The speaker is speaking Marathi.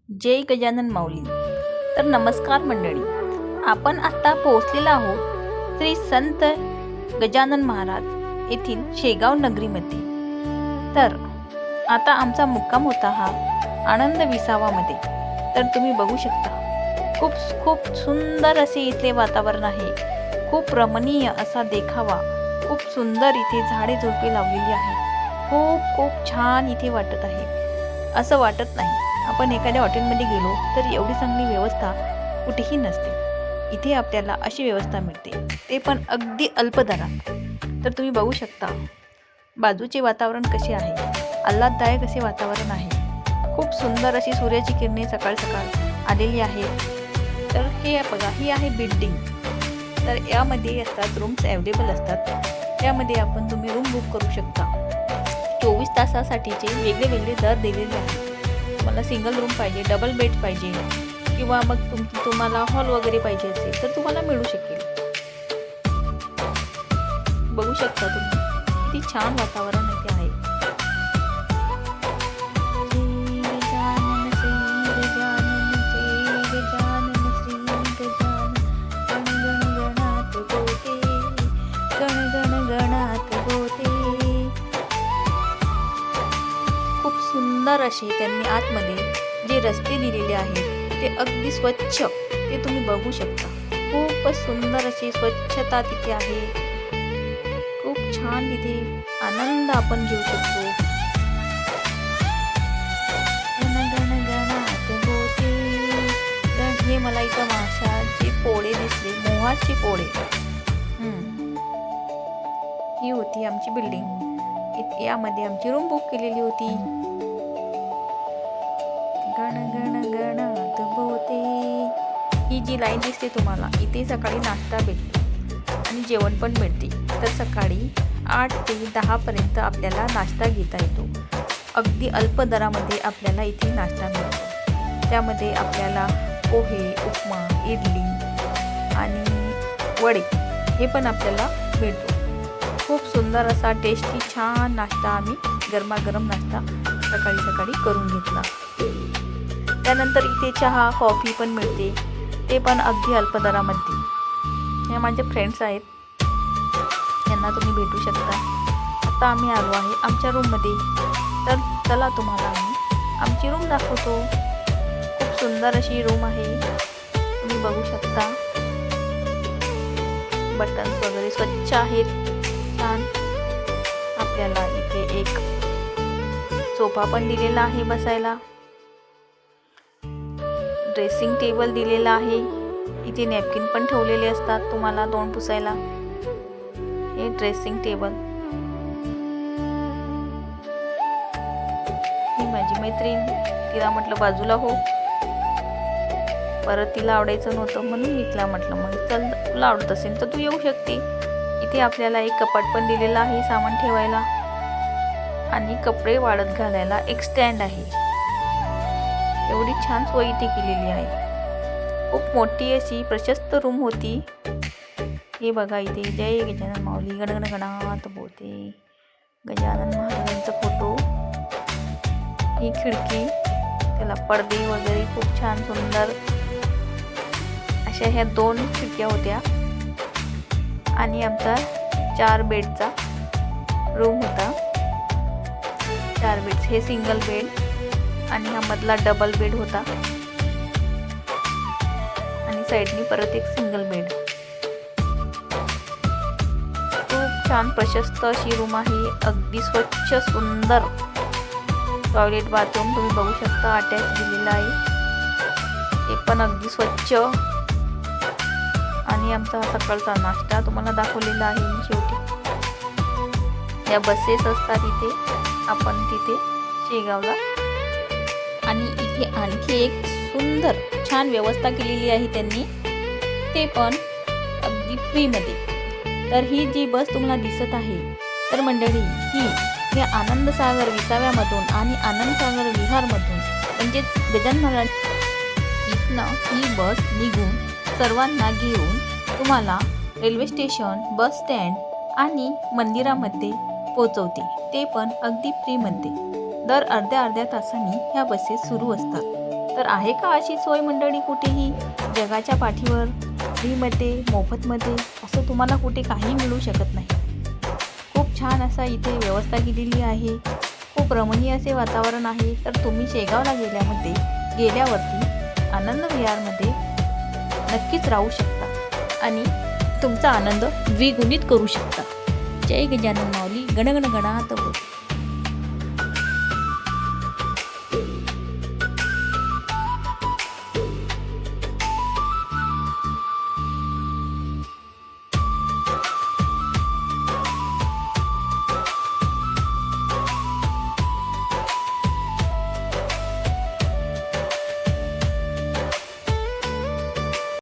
जय गजानन माऊली. तर नमस्कार मंडळी, आपण आता पोहोचलेलो आहोत श्री संत गजानन महाराज येथील शेगाव नगरीमध्ये. तर आता आमचा मुक्काम होता हा आनंद विसावामध्ये. तर तुम्ही बघू शकता, खूप सुंदर असे इथले वातावरण आहे. खूप रमणीय असा देखावा, खूप सुंदर इथे झाडे झुडपे लावलेली आहे. खूप छान इथे वाटत आहे. असं वाटत नाही आपण एखाद्या हॉटेलमध्ये गेलो तर एवढी चांगली व्यवस्था कुठेही नसते. इथे आपल्याला अशी व्यवस्था मिळते, ते पण अगदी अल्प दरात. तर तुम्ही बघू शकता बाजूचे वातावरण कसे आहे, आल्हाददायक असे वातावरण आहे. खूप सुंदर अशी सूर्याची किरणे सकाळ सकाळ आलेली आहेत. तर हे बघा, ही आहे बिल्डिंग. तर यामध्ये असतात रूम्स अवेलेबल असतात. त्यामध्ये तुम्ही रूम बुक करू शकता. 24 तासासाठीचे वेगळे दर दिलेले आहेत. तुम्हाला सिंगल रूम पाहिजे, डबल बेड पाहिजे किंवा मग तुम्हाला हॉल वगैरे पाहिजे असेल तर तुम्हाला मिळू शकेल. बघू शकता तुम्ही किती छान वातावरण इथे आहे. सुंदर असे त्यांनी आतमध्ये जे रस्ते दिलेले आहेत ते अगदी स्वच्छ, ते तुम्ही बघू शकता. खूपच सुंदर अशी स्वच्छता तिथे आहे. खूप छान तिथे आनंद आपण घेऊ शकतो. हे मला इथं माशाची पोळे दिसले, मोहाची पोळे. ही होती आमची बिल्डिंग. यामध्ये आमची रूम बुक केलेली होती. गण गण गणात बोते. ही जी लाईन दिसते तुम्हाला, इथे सकाळी नाश्ता भेटते आणि जेवण पण मिळते. तर सकाळी 8 ते 10 पर्यंत आपल्याला नाश्ता घेता येतो. अगदी अल्प दरामध्ये आपल्याला इथे नाश्ता मिळतो. त्यामध्ये आपल्याला पोहे, उपमा, इडली आणि वडे हे पण आपल्याला मिळतो. खूप सुंदर असा टेस्टी छान नाश्ता आम्ही गरमागरम नाश्ता सकाळी करून घेतला. त्यानंतर इथे चहा कॉफी पण मिळते, ते पण अगदी अल्प दरामध्ये. हे माझे फ्रेंड्स आहेत, यांना तुम्ही भेटू शकता. आता आम्ही आलो आहे आमच्या रूममध्ये. तर चला तुम्हाला आम्ही आमची रूम दाखवतो. खूप सुंदर अशी रूम आहे, तुम्ही बघू शकता. बटन्स वगैरे स्वच्छ आहेत, छान. आपल्याला इथे एक सोफा पण दिलेला आहे बसायला. ड्रेसिंग टेबल दिलेला आहे. इथे नॅपकिन पण ठेवलेले असतात तुम्हाला तोंड पुसायला. हे ड्रेसिंग टेबल. ही माझी मैत्रीण, तिला म्हटलं बाजूला हो. परत तिला आवडायचं नव्हतं म्हणून मी तिला म्हटलं मग चल, तुला आवडत असेल तर तू येऊ शकते. इथे आपल्याला एक कपाट पण दिलेला आहे सामान ठेवायला आणि कपडे वाळत घालायला एक स्टँड आहे. एवढी छान सोय इथे केलेली आहे. खूप मोठी अशी प्रशस्त रूम होती. हे बघा, इथे जय गजानन माऊली गणगण गणात बोते. गजानन महाराजांचा फोटो. ही खिडकी, त्याला पडदे वगैरे खूप छान सुंदर अशा ह्या 2 खिडक्या होत्या. आणि आमचा 4 बेडचा रूम होता. 4 बेड्स, हे सिंगल बेड आणि हा मधला डबल बेड होता आणि साईडनी परत एक सिंगल बेड. खूप छान प्रशस्त अशी रूम आहे. अगदी स्वच्छ सुंदर. टॉयलेट बाथरूम तुम्ही बघू शकता, अटॅच दिलेला आहे. ते पण अगदी स्वच्छ. आणि आमचा सकाळचा नाश्ता तुम्हाला दाखवलेला आहे मी शेवटी. या बसेस असतात इथे, आपण तिथे शेगावला. आणि इथे आणखी एक सुंदर छान व्यवस्था केलेली आहे त्यांनी, ते पण अगदी फ्रीमध्ये. तर ही जी बस तुम्हाला दिसत आहे, तर मंडळी ही आनंदसागर विसाव्यामधून आणि आनंदसागर विहारमधून म्हणजेच गजानन महाराज इथनं ही बस निघून सर्वांना घेऊन तुम्हाला रेल्वे स्टेशन, बस स्टँड आणि मंदिरामध्ये पोहोचवते, ते पण अगदी फ्रीमध्ये. दर अर्ध्या तासांनी ह्या बसेस सुरू असतात. तर आहे का अशी सोय मंडळी कुठेही जगाच्या पाठीवर फ्रीमध्ये मोफतमध्ये असं तुम्हाला कुठे काही मिळू शकत नाही. खूप छान असा इथे व्यवस्था केलेली आहे. खूप रमणीय असे वातावरण आहे. तर तुम्ही शेगावला गेल्यावरती आनंद विहारमध्ये नक्कीच राहू शकता आणि तुमचा आनंद द्विगुणित करू शकता. जय गजानन माऊली. गणगण गणात बोल.